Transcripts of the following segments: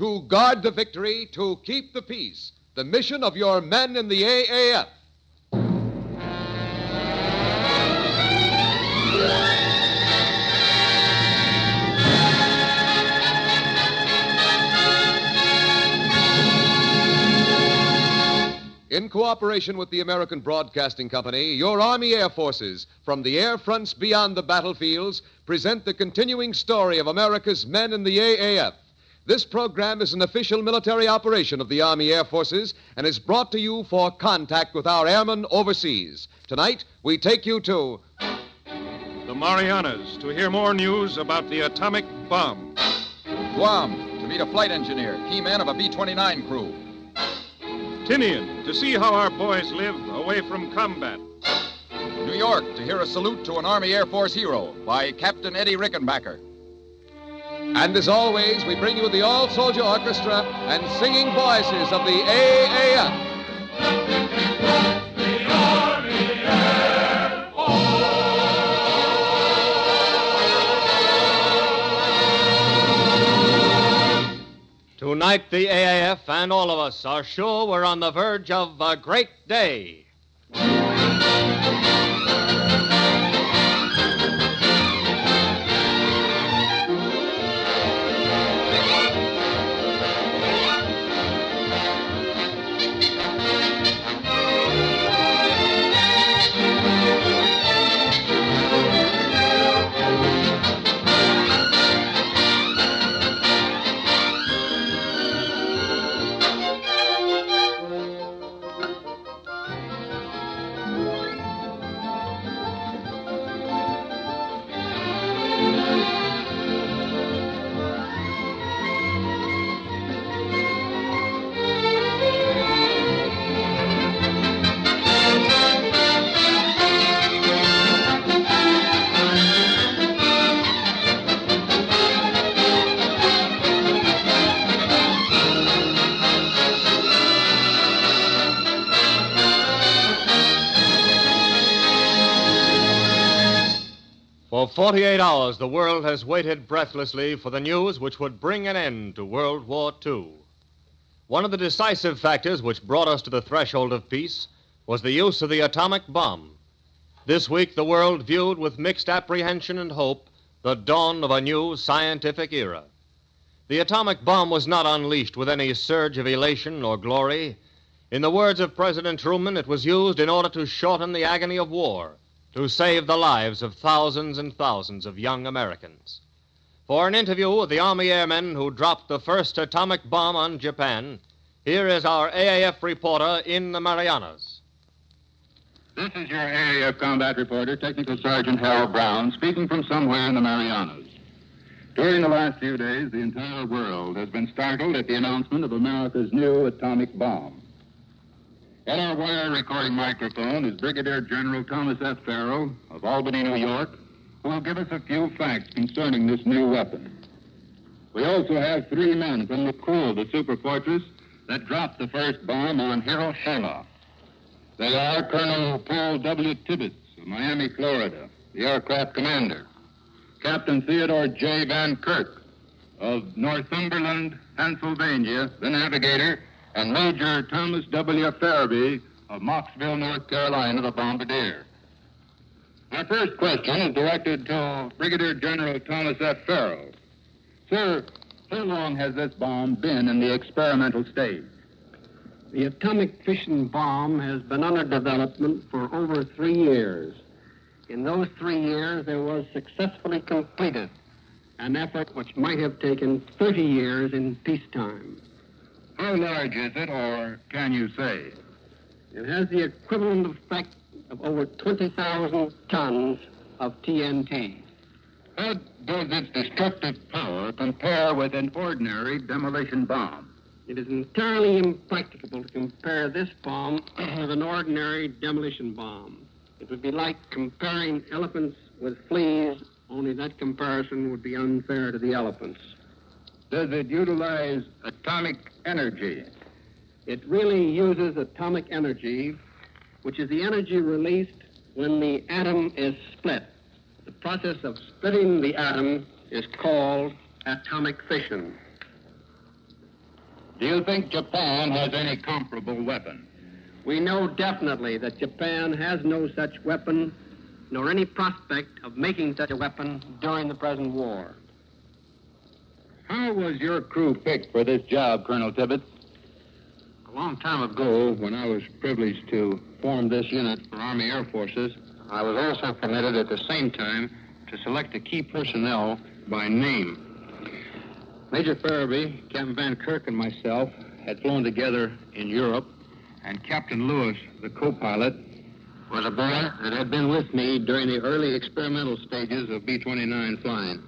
to guard the victory, to keep the peace. The mission of your men in the AAF. In cooperation with the American Broadcasting Company, your Army Air Forces, from the air fronts beyond the battlefields, present the continuing story of America's men in the AAF. This program is an official military operation of the Army Air Forces and is brought to you for contact with our airmen overseas. Tonight, we take you to the Marianas to hear more news about the atomic bomb. Guam to meet a flight engineer, key man of a B-29 crew. Tinian to see how our boys live away from combat. New York to hear a salute to an Army Air Force hero by Captain Eddie Rickenbacker. And as always, we bring you the all-soldier orchestra and singing voices of the AAF. The Army Air Force. Tonight, the AAF and all of us are sure we're on the verge of a great day. For 48 hours, the world has waited breathlessly for the news which would bring an end to World War II. One of the decisive factors which brought us to the threshold of peace was the use of the atomic bomb. This week, the world viewed with mixed apprehension and hope the dawn of a new scientific era. The atomic bomb was not unleashed with any surge of elation or glory. In the words of President Truman, it was used in order to shorten the agony of war, to save the lives of thousands and thousands of young Americans. For an interview with the Army airmen who dropped the first atomic bomb on Japan, here is our AAF reporter in the Marianas. This is your AAF combat reporter, Technical Sergeant Harold Brown, speaking from somewhere in the Marianas. During the last few days, the entire world has been startled at the announcement of America's new atomic bomb. At our wire recording microphone is Brigadier General Thomas F. Farrell of Albany, New York, who will give us a few facts concerning this new weapon. We also have 3 men from the crew of the superfortress that dropped the first bomb on Hiroshima. They are Colonel Paul W. Tibbets of Miami, Florida, the aircraft commander, Captain Theodore J. Van Kirk of Northumberland, Pennsylvania, the navigator, and Major Thomas W. Farabee of Mocksville, North Carolina, the bombardier. Our first question is directed to Brigadier General Thomas F. Farrell. Sir, how long has this bomb been in the experimental stage? The atomic fission bomb has been under development for over 3 years. In those 3 years, there was successfully completed an effort which might have taken 30 years in peacetime. How large is it, or can you say? It has the equivalent effect of over 20,000 tons of TNT. How does its destructive power compare with an ordinary demolition bomb? It is entirely impracticable to compare this bomb with an ordinary demolition bomb. It would be like comparing elephants with fleas, only that comparison would be unfair to the elephants. Does it utilize atomic energy? It really uses atomic energy, which is the energy released when the atom is split. The process of splitting the atom is called atomic fission. Do you think Japan has any comparable weapon? We know definitely that Japan has no such weapon, nor any prospect of making such a weapon during the present war. How was your crew picked for this job, Colonel Tibbets? A long time ago, when I was privileged to form this unit for Army Air Forces, I was also permitted at the same time to select the key personnel by name. Major Farabee, Captain Van Kirk, and myself had flown together in Europe, and Captain Lewis, the co-pilot, was a boy that had been with me during the early experimental stages of B-29 flying.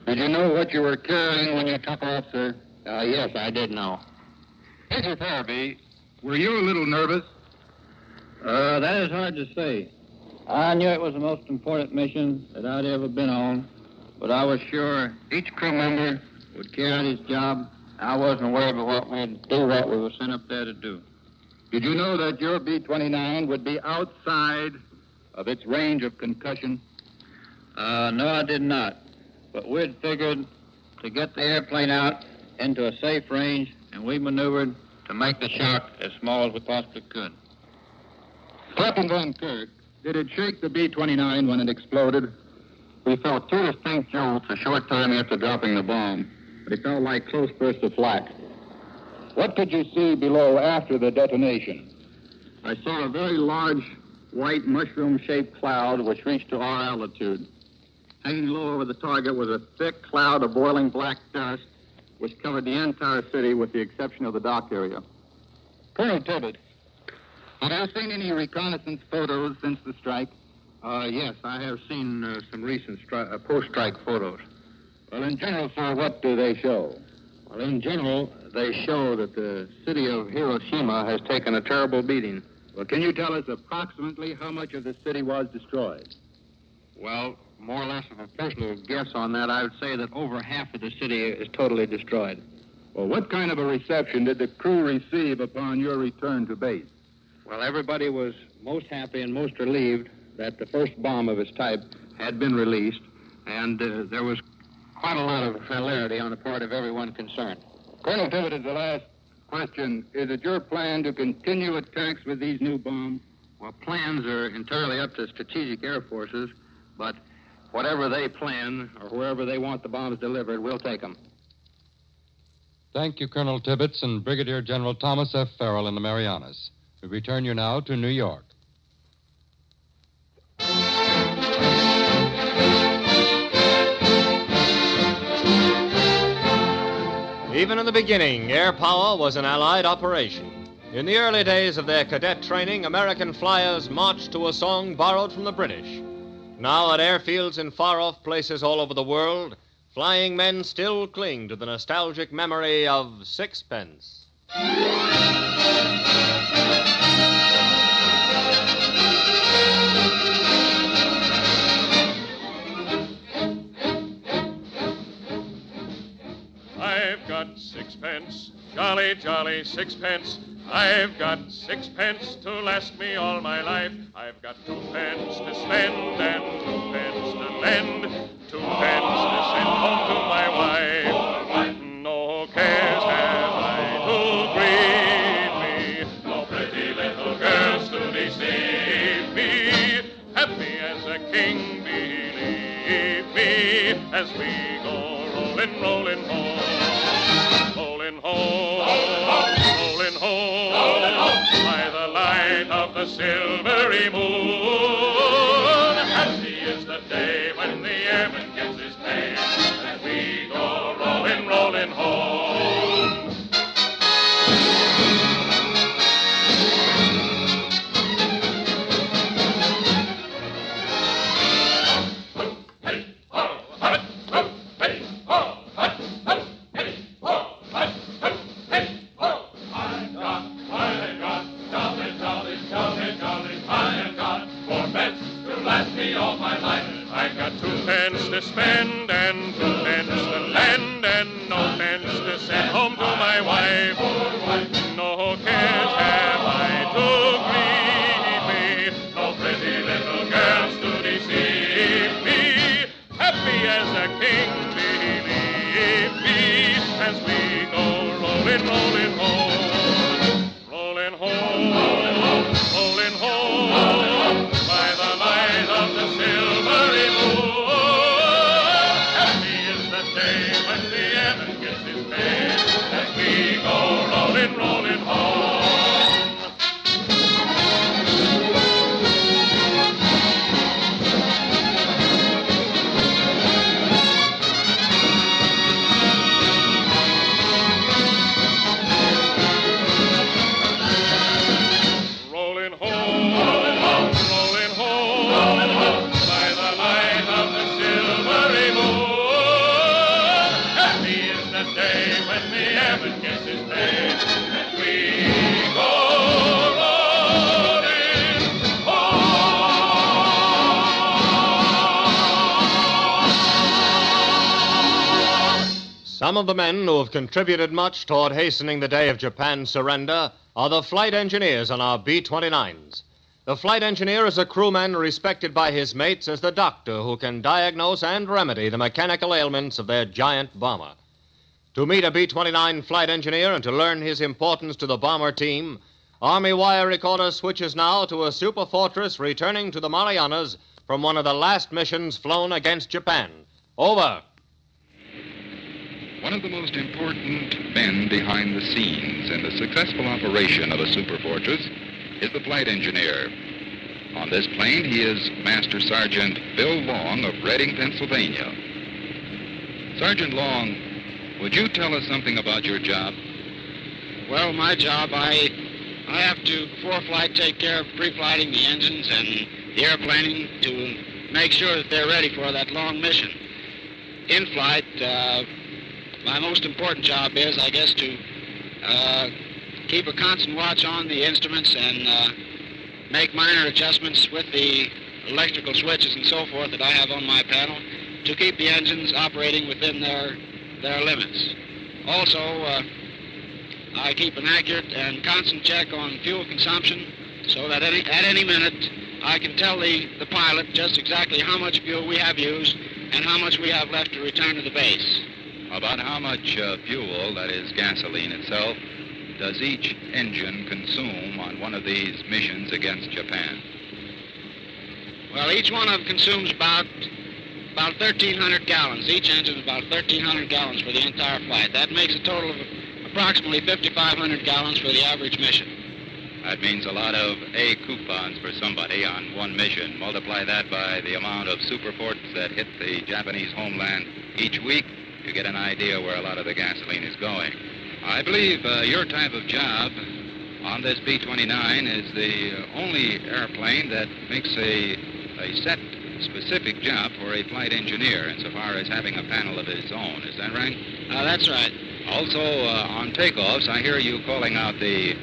Did you know what you were carrying when you took off, sir? Yes, I did know. Major Farabee, were you a little nervous? That is hard to say. I knew it was the most important mission that I'd ever been on, but I was sure each crew member would carry out his job. I wasn't worried about what we were sent up there to do. Did you know that your B-29 would be outside of its range of concussion? No, I did not. But we'd figured to get the airplane out into a safe range, and we maneuvered to make the shock as small as we possibly could. Captain Van Kirk, did it shake the B-29 when it exploded? We felt two distinct jolts a short time after dropping the bomb, but it felt like close bursts of flak. What could you see below after the detonation? I saw a very large, white, mushroom-shaped cloud which reached to our altitude. Hanging low over the target was a thick cloud of boiling black dust which covered the entire city with the exception of the dock area. Colonel Tibbets, have you seen any reconnaissance photos since the strike? Yes, I have seen some recent post-strike photos. Well, in general, sir, what do they show? Well, in general, they show that the city of Hiroshima has taken a terrible beating. Well, can you tell us approximately how much of the city was destroyed? Well, more or less of a personal guess on that, I would say that over half of the city is totally destroyed. Well, what kind of a reception did the crew receive upon your return to base? Well, everybody was most happy and most relieved that the first bomb of its type had been released, and there was quite a lot of hilarity on the part of everyone concerned. Colonel Tibbets, as the last question, is it your plan to continue attacks with these new bombs? Well, plans are entirely up to strategic air forces, but whatever they plan or wherever they want the bombs delivered, we'll take them. Thank you, Colonel Tibbets and Brigadier General Thomas F. Farrell in the Marianas. We return you now to New York. Even in the beginning, air power was an Allied operation. In the early days of their cadet training, American flyers marched to a song borrowed from the British. Now, at airfields in far-off places all over the world, flying men still cling to the nostalgic memory of sixpence. I've got sixpence, jolly, jolly sixpence. I've got sixpence to last me all my life. I've got 2 pence to spend and 2 pence to lend, 2 pence to send home to my wife. No cares have I to grieve me, no pretty little girls to deceive me. Happy as a king, believe me, as we go rolling, rolling home, rolling home, rolling home, by the light of the silvery moon. Happy is the day when the airman gets his pay, as we go rolling, rolling home. To spend and 2 pence to lend and no pence to send home to my wife. No cares have I to grieve me, no pretty little girls to deceive me. Happy as a king, believe me, as we go rolling. rolling home. Rolling home, rolling home, by the light of the silvery moon. Happy is the day when the Evan gets his pay, as we go rolling, rolling home. Rolling home, rolling home, by the light of the silvery moon. Happy is the day when the Evan gets his pay, and we go rolling home. Some of the men who have contributed much toward hastening the day of Japan's surrender are the flight engineers on our B-29s. The flight engineer is a crewman respected by his mates as the doctor who can diagnose and remedy the mechanical ailments of their giant bomber. To meet a B-29 flight engineer and to learn his importance to the bomber team, Army Wire Recorder switches now to a superfortress returning to the Marianas from one of the last missions flown against Japan. Over. One of the most important men behind the scenes in the successful operation of a superfortress is the flight engineer. On this plane, he is Master Sergeant Bill Long of Reading, Pennsylvania. Sergeant Long, would you tell us something about your job? Well, my job, I have to, before flight, take care of pre-flighting the engines and the airplaning to make sure that they're ready for that long mission. In flight, my most important job is, I guess, to keep a constant watch on the instruments and make minor adjustments with the electrical switches and so forth that I have on my panel to keep the engines operating within their limits. Also, I keep an accurate and constant check on fuel consumption so that at any minute I can tell the pilot just exactly how much fuel we have used and how much we have left to return to the base. About how much fuel, that is gasoline itself, does each engine consume on one of these missions against Japan? Well, each one of them consumes about 1,300 gallons. Each engine is about 1,300 gallons for the entire flight. That makes a total of approximately 5,500 gallons for the average mission. That means a lot of A coupons for somebody on one mission. Multiply that by the amount of superforts that hit the Japanese homeland each week, you get an idea where a lot of the gasoline is going. I believe your type of job on this B-29 is the only airplane that makes a set specific job for a flight engineer insofar as having a panel of his own. Is that right? That's right. Also, on takeoffs, I hear you calling out the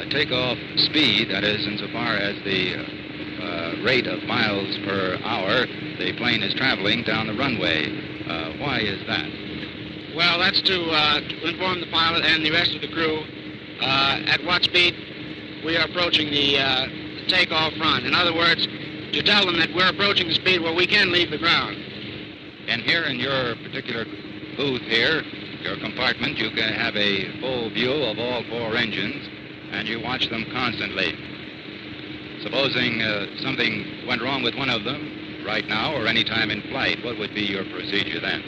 takeoff speed, that is, insofar as the rate of miles per hour the plane is traveling down the runway. Why is that? Well, that's to inform the pilot and the rest of the crew at what speed we are approaching the takeoff run. In other words, to tell them that we're approaching the speed where we can leave the ground. And here in your particular booth here, your compartment, you can have a full view of all four engines, and you watch them constantly. Supposing something went wrong with one of them right now or any time in flight, what would be your procedure then?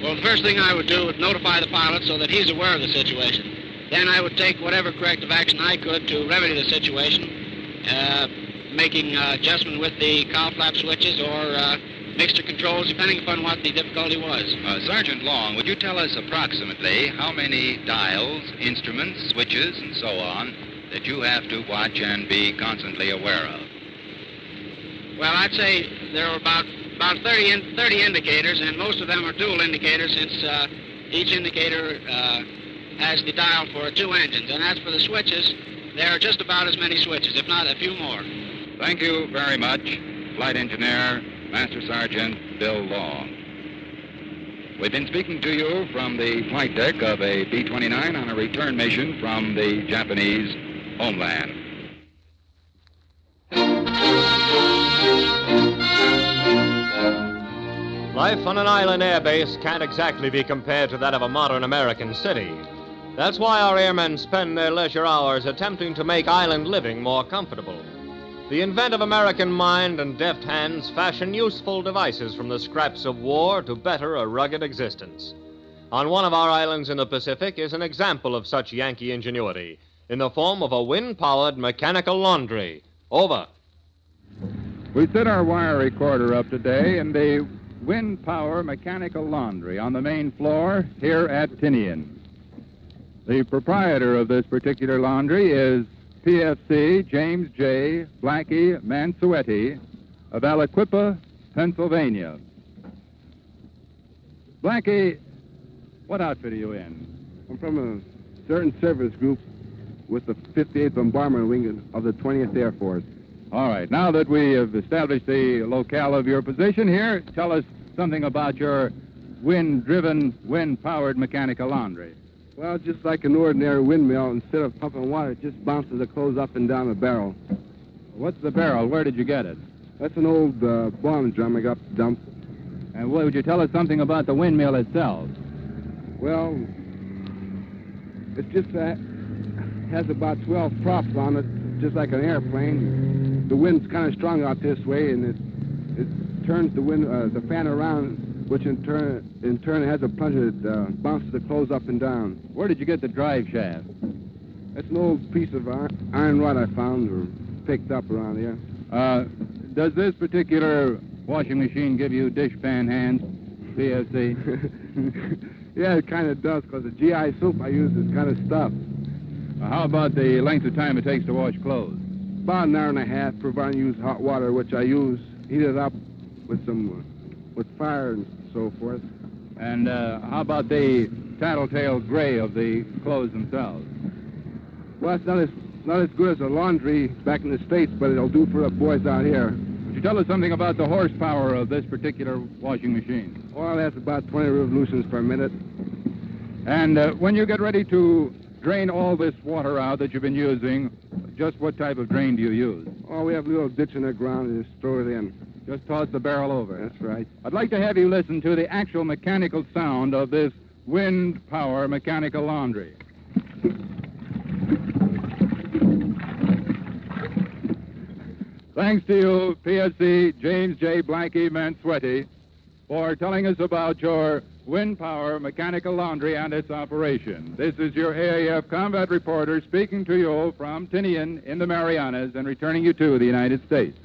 Well, the first thing I would do would notify the pilot so that he's aware of the situation. Then I would take whatever corrective action I could to remedy the situation, making adjustment with the cowl flap switches or mixture controls, depending upon what the difficulty was. Sergeant Long, would you tell us approximately how many dials, instruments, switches, and so on that you have to watch and be constantly aware of? Well, I'd say there are about 30 indicators, and most of them are dual indicators since each indicator has the dial for two engines. And as for the switches, there are just about as many switches, if not a few more. Thank you very much, Flight Engineer Master Sergeant Bill Long. We've been speaking to you from the flight deck of a B-29 on a return mission from the Japanese homeland. Life on an island airbase can't exactly be compared to that of a modern American city. That's why our airmen spend their leisure hours attempting to make island living more comfortable. The inventive American mind and deft hands fashion useful devices from the scraps of war to better a rugged existence. On one of our islands in the Pacific is an example of such Yankee ingenuity in the form of a wind-powered mechanical laundry. Over. We set our wire recorder up today in the wind power mechanical laundry on the main floor here at Tinian. The proprietor of this particular laundry is PFC James J. Blackie Mansuetti of Aliquippa, Pennsylvania. Blackie, what outfit are you in? I'm from a certain service group with the 58th Bombardment Wing of the 20th Air Force. All right, now that we have established the locale of your position here, tell us something about your wind-driven, wind-powered mechanical laundry. Well, just like an ordinary windmill, instead of pumping water, it just bounces the clothes up and down a barrel. What's the barrel? Where did you get it? That's an old bomb drum I got dumped. And would you tell us something about the windmill itself? Well, it just has about 12 props on it, just like an airplane. The wind's kind of strong out this way, and it turns the fan around, which in turn has a plunger that bounces the clothes up and down. Where did you get the drive shaft? That's an old piece of iron rod I found or picked up around here. Does this particular washing machine give you dishpan hands, PFC? Yeah, it kind of does, because the GI soap I use is kind of stuffed. How about the length of time it takes to wash clothes? About an hour and a half, providing you use hot water, which I use, heat it up with fire and so forth. And how about the tattletale gray of the clothes themselves? Well, it's not as good as a laundry back in the States, but it'll do for the boys out here. Would you tell us something about the horsepower of this particular washing machine? Well, that's about 20 revolutions per minute. And when you get ready to drain all this water out that you've been using, just what type of drain do you use? Oh, we have a little ditch in the ground and just throw it in. Just toss the barrel over. That's right. I'd like to have you listen to the actual mechanical sound of this wind power mechanical laundry. Thanks to you, PSC James J. Blackie Mansuetti, for telling us about your wind power mechanical laundry and its operation. This is your AAF combat reporter speaking to you from Tinian in the Marianas and returning you to the United States.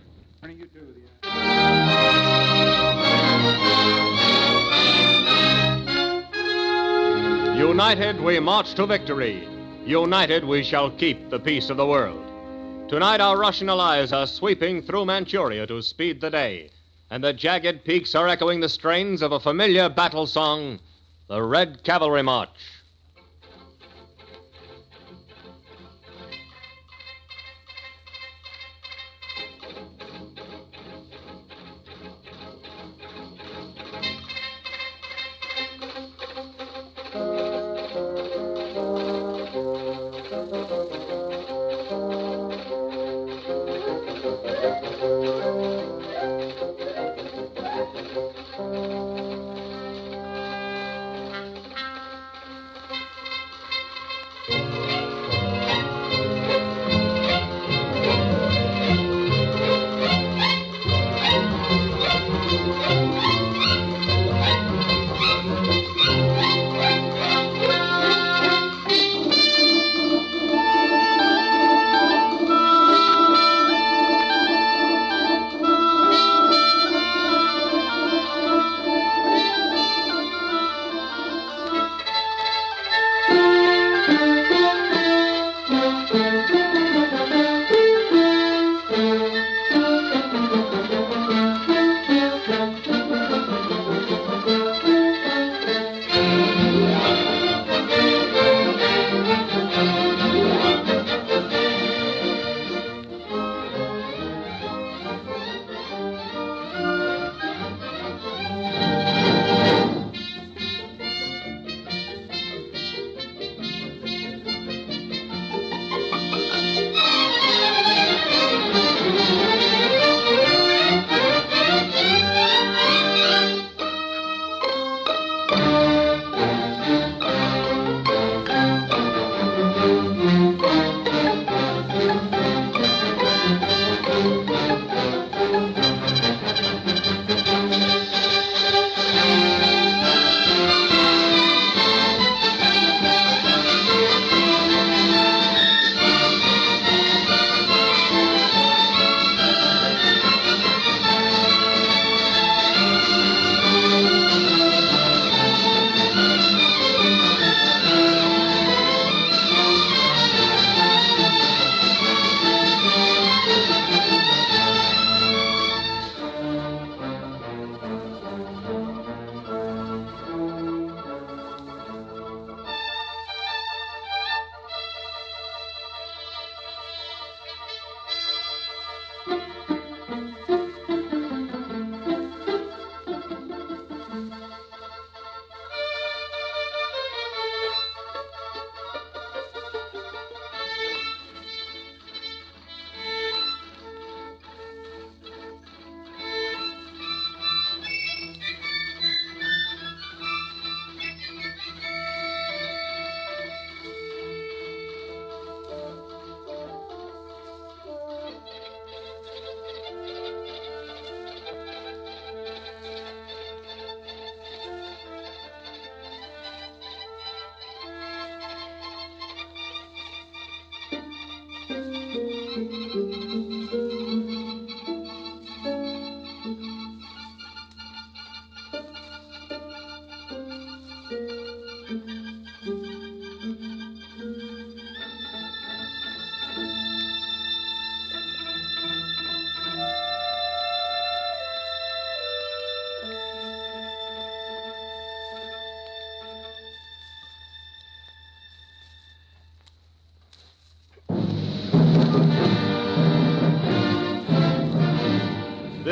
United, we march to victory. United, we shall keep the peace of the world. Tonight, our Russian allies are sweeping through Manchuria to speed the day, and the jagged peaks are echoing the strains of a familiar battle song, the Red Cavalry March.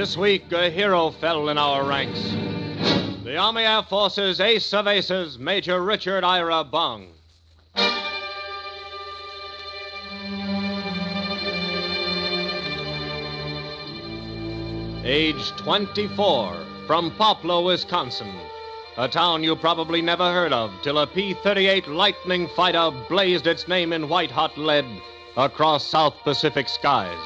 This week, a hero fell in our ranks. The Army Air Force's ace of aces, Major Richard Ira Bung. Age 24, from Poplar, Wisconsin, a town you probably never heard of till a P-38 Lightning fighter blazed its name in white-hot lead across South Pacific skies.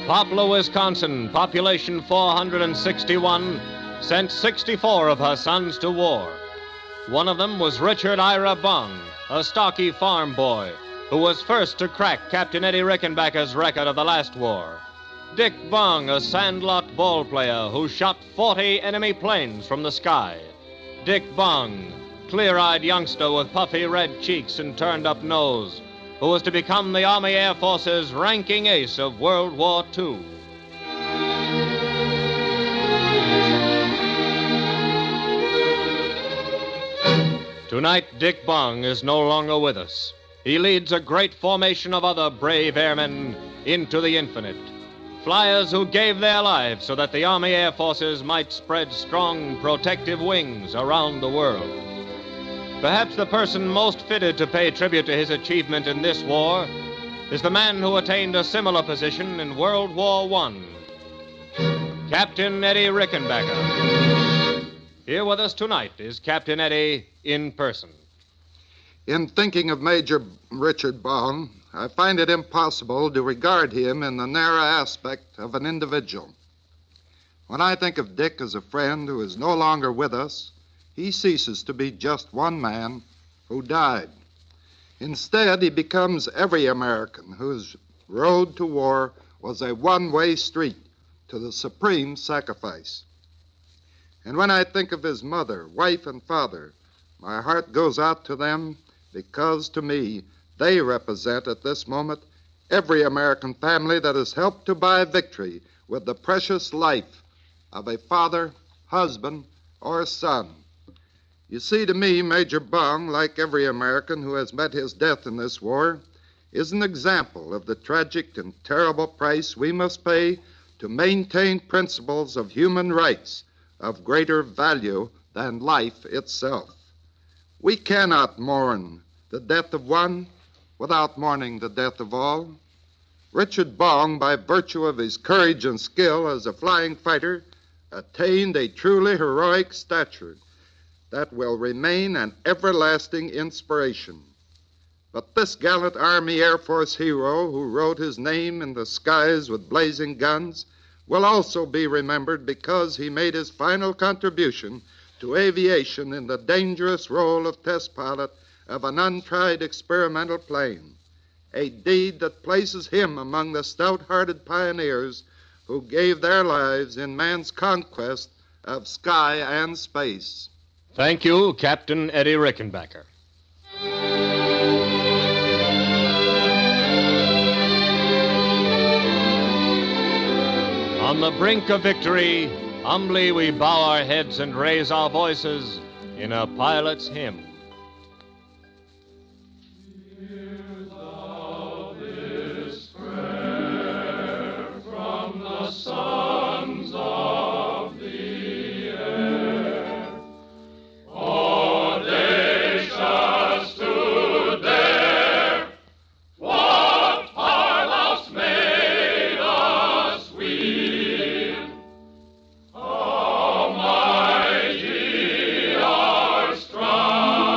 Poplar, Wisconsin, population 461, sent 64 of her sons to war. One of them was Richard Ira Bung, a stocky farm boy who was first to crack Captain Eddie Rickenbacker's record of the last war. Dick Bung, a sandlot ball player who shot 40 enemy planes from the sky. Dick Bung, clear-eyed youngster with puffy red cheeks and turned-up nose, who was to become the Army Air Force's ranking ace of World War II. Tonight, Dick Bung is no longer with us. He leads a great formation of other brave airmen into the infinite. Flyers who gave their lives so that the Army Air Forces might spread strong protective wings around the world. Perhaps the person most fitted to pay tribute to his achievement in this war is the man who attained a similar position in World War I, Captain Eddie Rickenbacker. Here with us tonight is Captain Eddie in person. In thinking of Major Richard Bung, I find it impossible to regard him in the narrow aspect of an individual. When I think of Dick as a friend who is no longer with us, he ceases to be just one man who died. Instead, he becomes every American whose road to war was a one-way street to the supreme sacrifice. And when I think of his mother, wife, and father, my heart goes out to them because, to me, they represent at this moment every American family that has helped to buy victory with the precious life of a father, husband, or son. You see, to me, Major Bung, like every American who has met his death in this war, is an example of the tragic and terrible price we must pay to maintain principles of human rights of greater value than life itself. We cannot mourn the death of one without mourning the death of all. Richard Bung, by virtue of his courage and skill as a flying fighter, attained a truly heroic stature that will remain an everlasting inspiration. But this gallant Army Air Force hero who wrote his name in the skies with blazing guns will also be remembered because he made his final contribution to aviation in the dangerous role of test pilot of an untried experimental plane, a deed that places him among the stout-hearted pioneers who gave their lives in man's conquest of sky and space. Thank you, Captain Eddie Rickenbacker. On the brink of victory, humbly we bow our heads and raise our voices in a pilot's hymn. Sons of the air, audacious to dare, what art thou made us weave? Almighty our strife.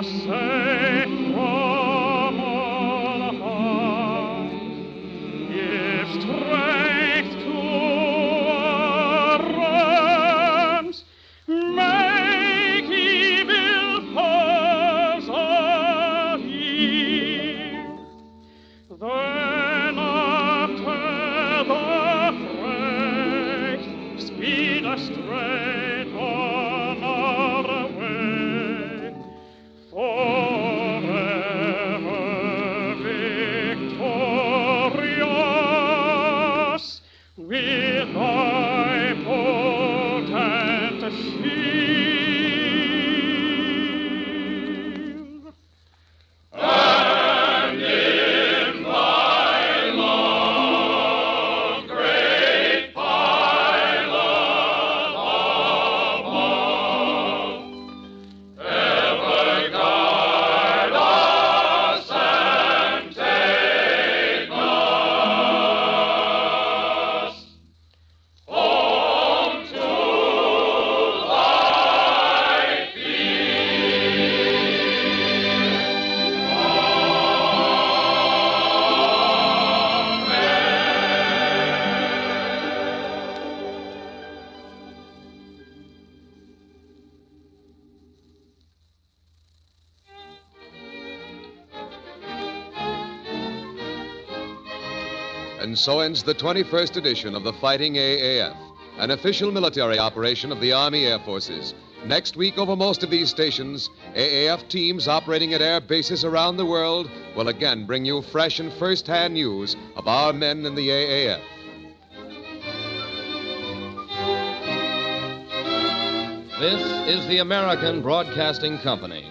safe from all harm. Give strength to our arms. Make evil foes our heel. Then after the fray, speed us straight on our way. Forever victorious, with thy potent shield. And in thy love, great pilot above, ever guide us and take us home to thy And so ends the 21st edition of the Fighting AAF, an official military operation of the Army Air Forces. Next week, over most of these stations, AAF teams operating at air bases around the world will again bring you fresh and first-hand news of our men in the AAF. This is the American Broadcasting Company.